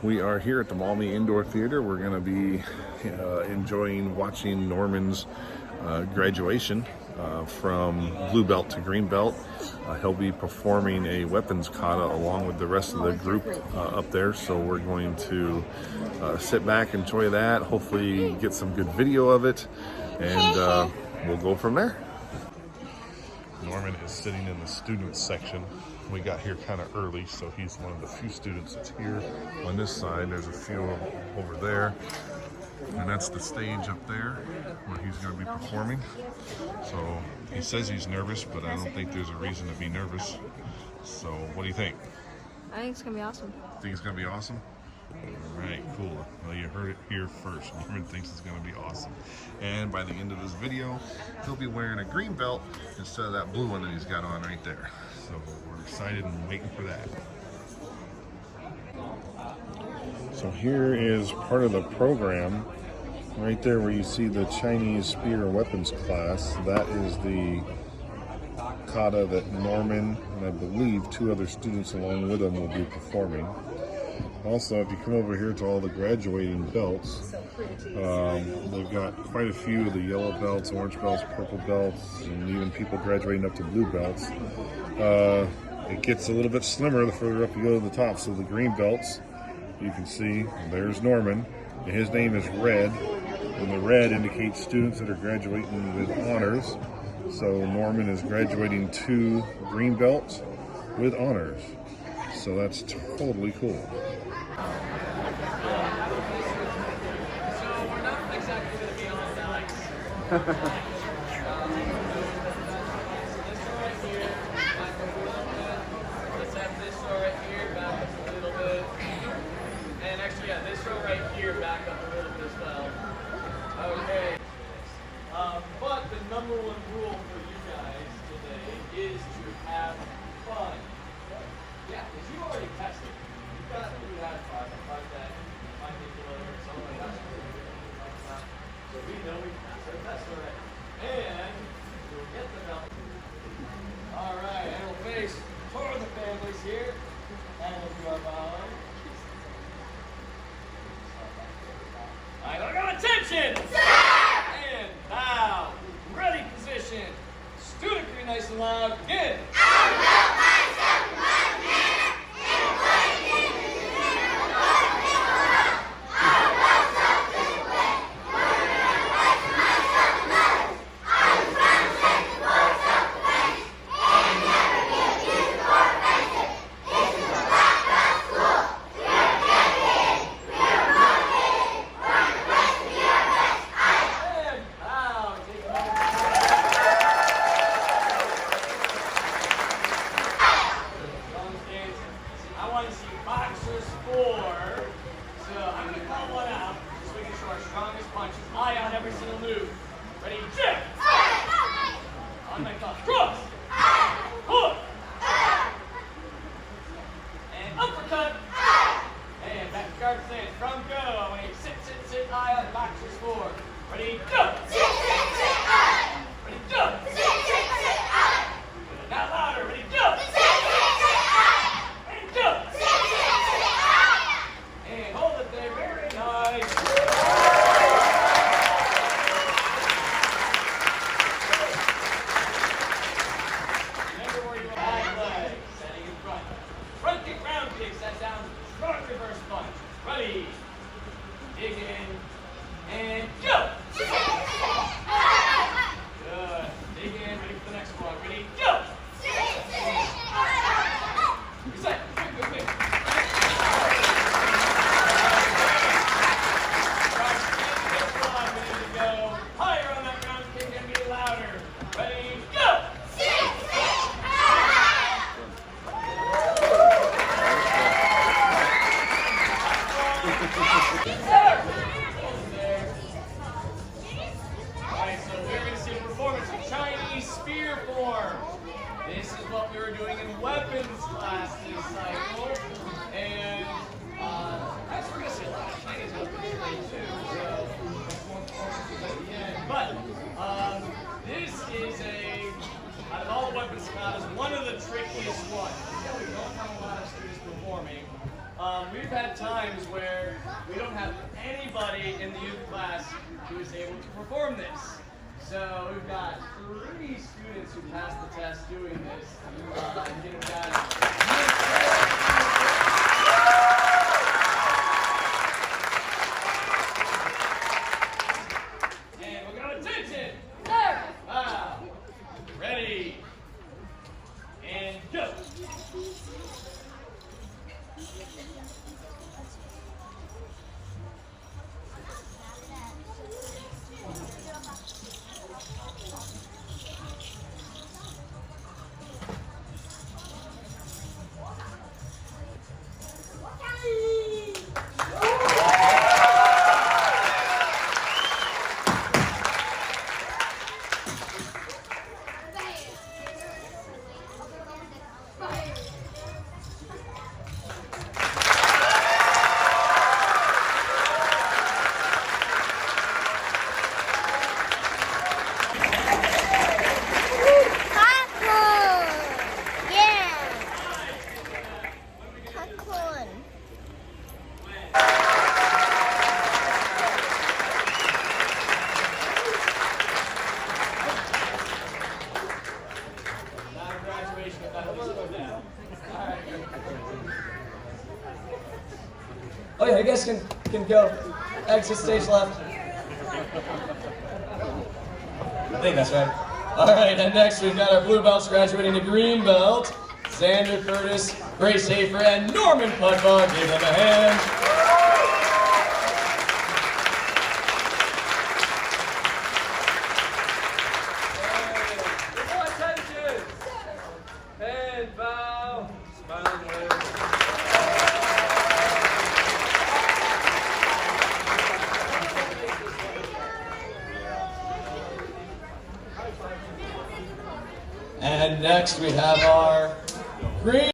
We are here at the Maumee Indoor Theater. We're going to be enjoying watching Norman's graduation from blue belt to green belt. He'll be performing a weapons kata along with the rest of the group up there. So we're going to sit back, enjoy that, hopefully get some good video of it, and we'll go from there. Norman is sitting in the student section. We got here kind of early, so he's one of the few students that's here. On this side, there's a few over there, and that's the stage up there where he's going to be performing. So he says he's nervous, but I don't think there's a reason to be nervous. So what do you think? I think it's going to be awesome. Think it's going to be awesome? All right, cool. Well, you heard it here first. Norman thinks it's going to be awesome. And by the end of this video, he'll be wearing a green belt instead of that blue one that he's got on right there. So we're excited and waiting for that. So here is part of the program. Right there where you see the Chinese spear weapons class, that is the kata that Norman and I believe 2 other students along with him will be performing. Also, if you come over here to all the graduating belts, they've got quite a few of the yellow belts, orange belts, purple belts, and even people graduating up to blue belts. It gets a little bit slimmer the further up you go to the top. So the green belts, you can see, there's Norman, and his name is red, and the red indicates students that are graduating with honors. So Norman is graduating 2 green belts with honors. So that's totally cool. So we're not exactly going to be on the ice. This row right here, back up a little bit. Let's have this row right here, back up a little bit. And actually, yeah, this row right here, back up a little bit as well. Okay. But the number 1 rule for you guys today is to have fun. Yeah, because you already tested. You had fun. Fun that might be a little bit something like that. So we know we passed our test already. And we'll get the belt. Alright, and we'll face toward the families here. And we'll do our bowing. Alright, I got attention! And bow. Ready position. Student be nice and loud. Begin. We've had times where we don't have anybody in the youth class who is able to perform this. So we've got 3 students who passed the test doing this. And getting and we're going attention. Wow. Ready. And go. Oh yeah, you guys can go. Exit stage left. I think that's right. All right, and next we've got our blue belts graduating to green belt. Xander Curtis, Grace Hafer, and Norman Putba. Give them a hand. Attention. And bow. Smiling waves. And next we have our green